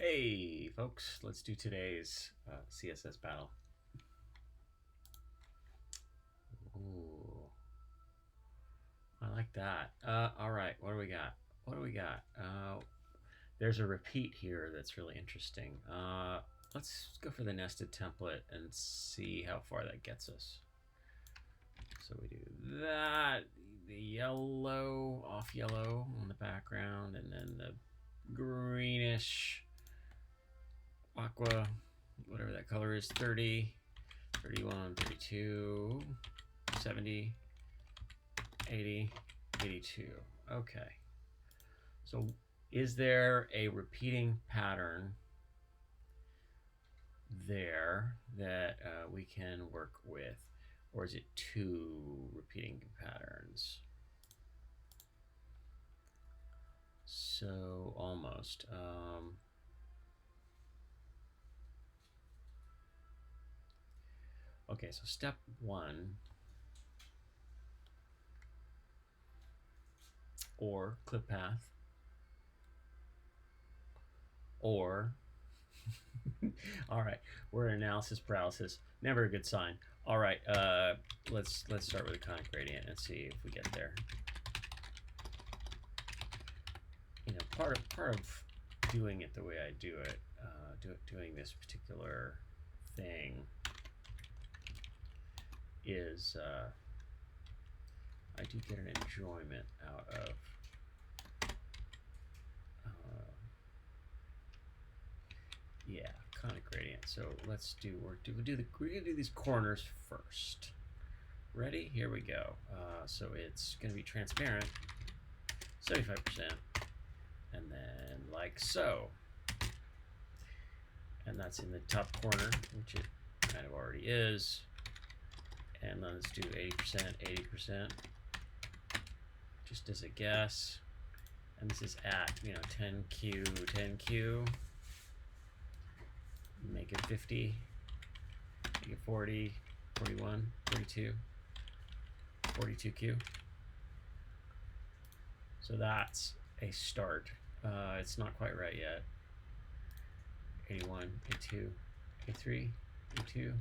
Hey folks, let's do today's CSS battle. Ooh, I like that. All right, what do we got? There's a repeat here that's really interesting. Let's go for the nested template and see how far that gets us. So we do that, the yellow, off yellow on the background, and then the greenish aqua, whatever that color is, 30, 31, 32, 70, 80, 82. Okay. So is there a repeating pattern there that we can work with? Or is it two repeating patterns? So almost. Okay, so step one, or clip path, or all right, we're in analysis paralysis. Never a good sign. All right, let's start with a conic gradient and see if we get there. You know, part of doing it the way I do it, doing this particular thing is I do get an enjoyment out of yeah, conic gradient. So let's do we're gonna do these corners first. Ready? Here we go. So it's gonna be transparent, 75%, and then like so. And that's in the top corner, which it kind of already is. And then let's do 80%, 80%, just as a guess. And this is at, 10Q, 10Q. Make it 50, make it 40, 41, 42, 42Q. So that's a start. It's not quite right yet. 81, 82, 83, 82.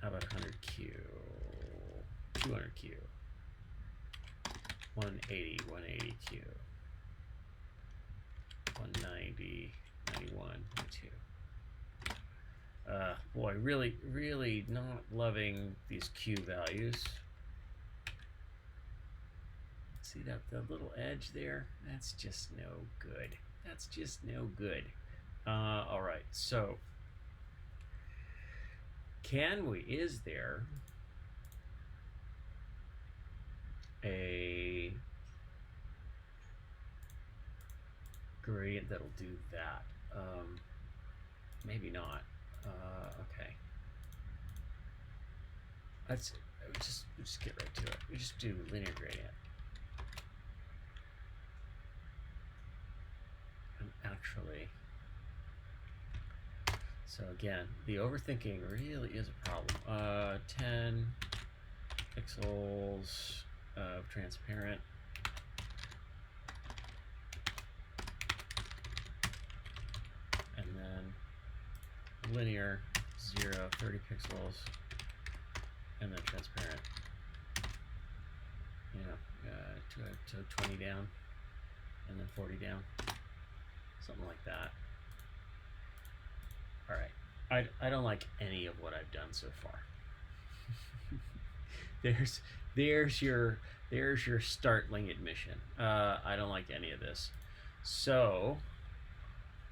How about 100Q, 200Q, 180, 180Q, 190, 91, 92. Boy, really not loving these Q values. See that the little edge there? That's just no good. That's just no good. All right, so is there a gradient that'll do that? Maybe not. Okay. Let's just get right to it. We just do linear gradient. And actually, so again, the overthinking really is a problem. 10 pixels of transparent. And then linear, 0, 30 pixels, and then transparent. To 20 down, and then 40 down, something like that. All right, I don't like any of what I've done so far. there's your startling admission. I don't like any of this. So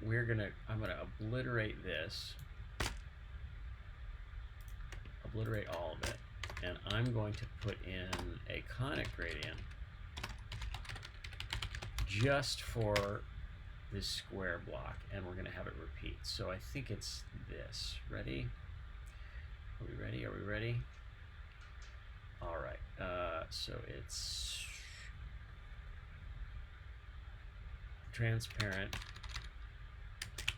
I'm gonna obliterate this, obliterate all of it, and I'm going to put in a conic gradient just for this square block, and we're gonna have it repeat. So I think it's this. Ready? Are we ready? Are we ready? All right, so it's transparent,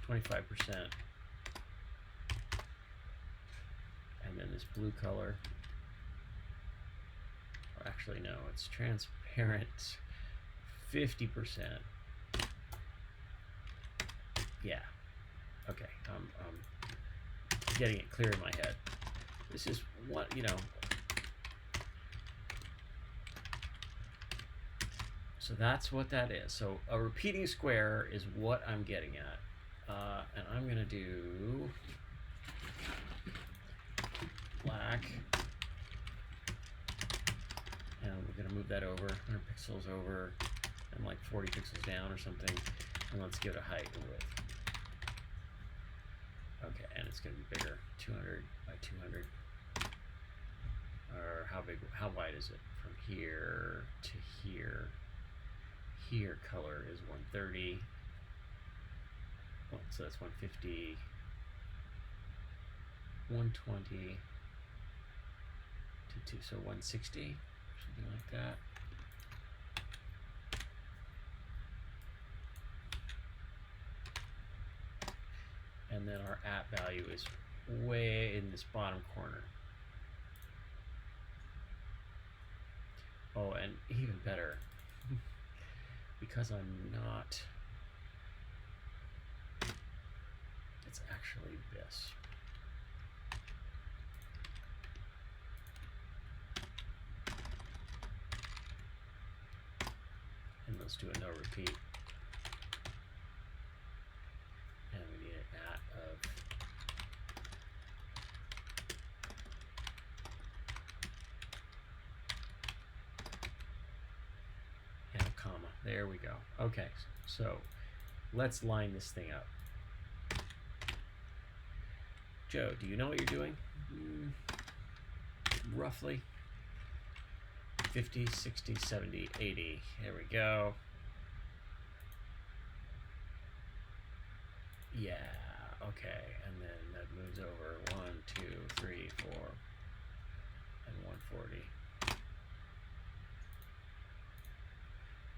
25%, and then this blue color, or actually no, it's transparent, 50%, Yeah. Okay. Getting it clear in my head. This is what, you know. So that's what that is. So a repeating square is what I'm getting at. And I'm going to do black. And we're going to move that over 100 pixels over and like 40 pixels down or something. And let's give it a height and width. Okay, and it's going to be bigger, 200 by 200. Or how wide is it? From here to here. Here, color is 130. Oh, so that's 150. 120 to 2, so 160, something like that. And then our at value is way in this bottom corner. Oh, and even better, because I'm not, it's actually this. And let's do a no repeat. And we need an at of and a comma. There we go. Okay, so let's line this thing up. Joe, do you know what you're doing? Roughly 50, 60, 70, 80. There we go. Yeah, okay. And then that moves over 1, 2, 3, 4, and 140.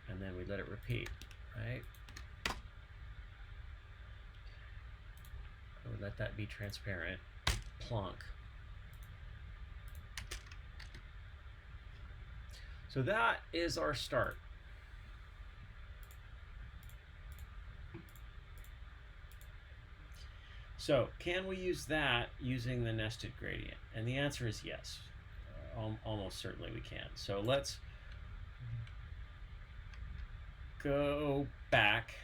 And then we let it repeat, right? We let that be transparent. Plonk. So that is our start. So can we use that using the nested gradient? And the answer is yes. Almost certainly we can. So let's go back.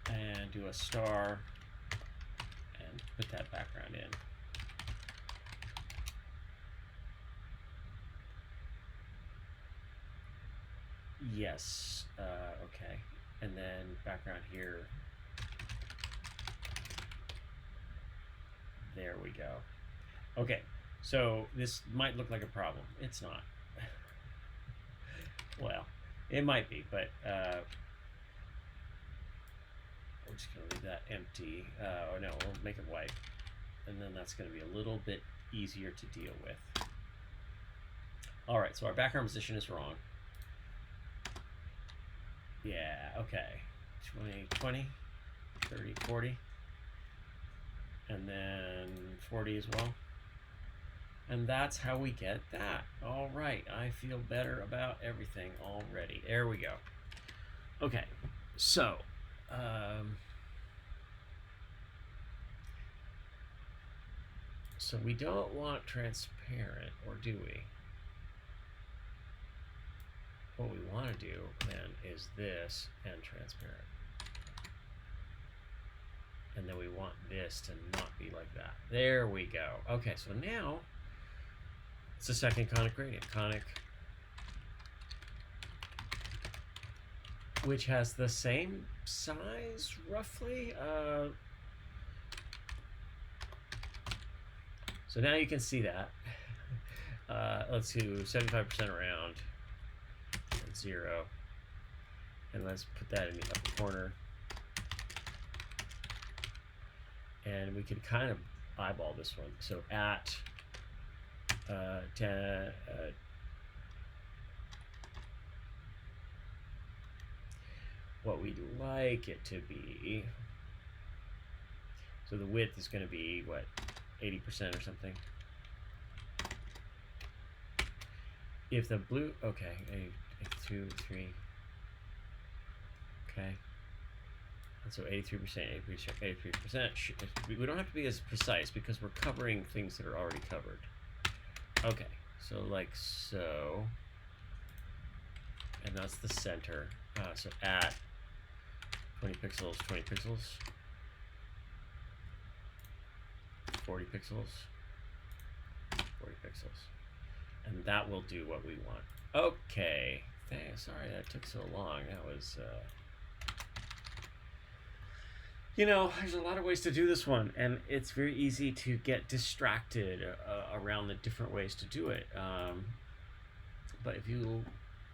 And do a star and put that background in. Yes, okay. And then background here. There we go. Okay, so this might look like a problem. It's not. Well, it might be, but we're just going to leave that empty. Or no, we'll make it white. And then that's going to be a little bit easier to deal with. All right, so our background position is wrong. Yeah, okay. 20, 20, 30, 40. And then 40 as well. And that's how we get that. All right, I feel better about everything already. There we go. Okay, so so we don't want transparent, or do we? What we want to do then is this and transparent. And then we want this to not be like that. There we go. Okay, so now it's the second conic gradient. Conic, which has the same size, roughly. So now you can see that. Let's do 75% around and 0. And let's put that in the upper corner. And we can kind of eyeball this one. So at 10, what we'd like it to be. So the width is going to be, what, 80% or something? if the blue, okay, 2, 3, okay. And so 83%, 83%. We don't have to be as precise because we're covering things that are already covered. Okay, so like so, and that's the center. So at 20 pixels, 20 pixels, 40 pixels, 40 pixels. And that will do what we want. Okay, sorry that took so long. That was, you know, there's a lot of ways to do this one, and it's very easy to get distracted around the different ways to do it. But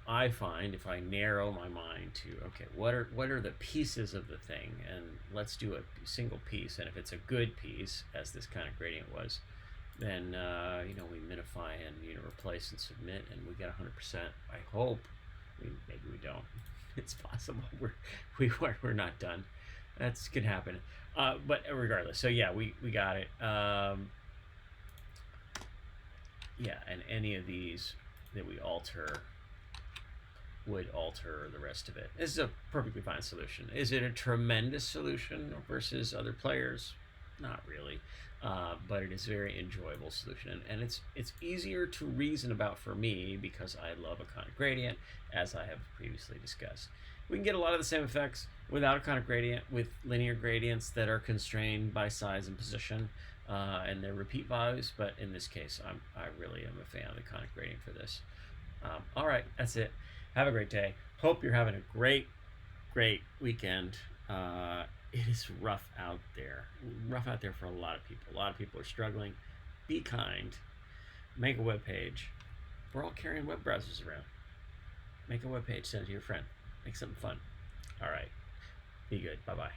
I find if I narrow my mind to, okay, what are the pieces of the thing, and let's do a single piece, and if it's a good piece, as this kind of gradient was, then you know, we minify and, you know, replace and submit, and we get 100%. I hope. Maybe we don't. It's possible we're not done. That's could happen. But regardless, so yeah, we got it. Yeah, and any of these that we alter would alter the rest of it. This is a perfectly fine solution. Is it a tremendous solution versus other players? Not really, but it is a very enjoyable solution, and it's easier to reason about for me because I love a conic gradient, as I have previously discussed. We can get a lot of the same effects without a conic gradient with linear gradients that are constrained by size and position, and their repeat values. But in this case, I really am a fan of the conic gradient for this. All right, that's it. Have a great day. Hope you're having a great weekend. It is rough out there. Rough out there for a lot of people. A lot of people are struggling. Be kind. Make a web page. We're all carrying web browsers around. Make a web page. Send it to your friend. Make something fun. All right. Be good. Bye-bye.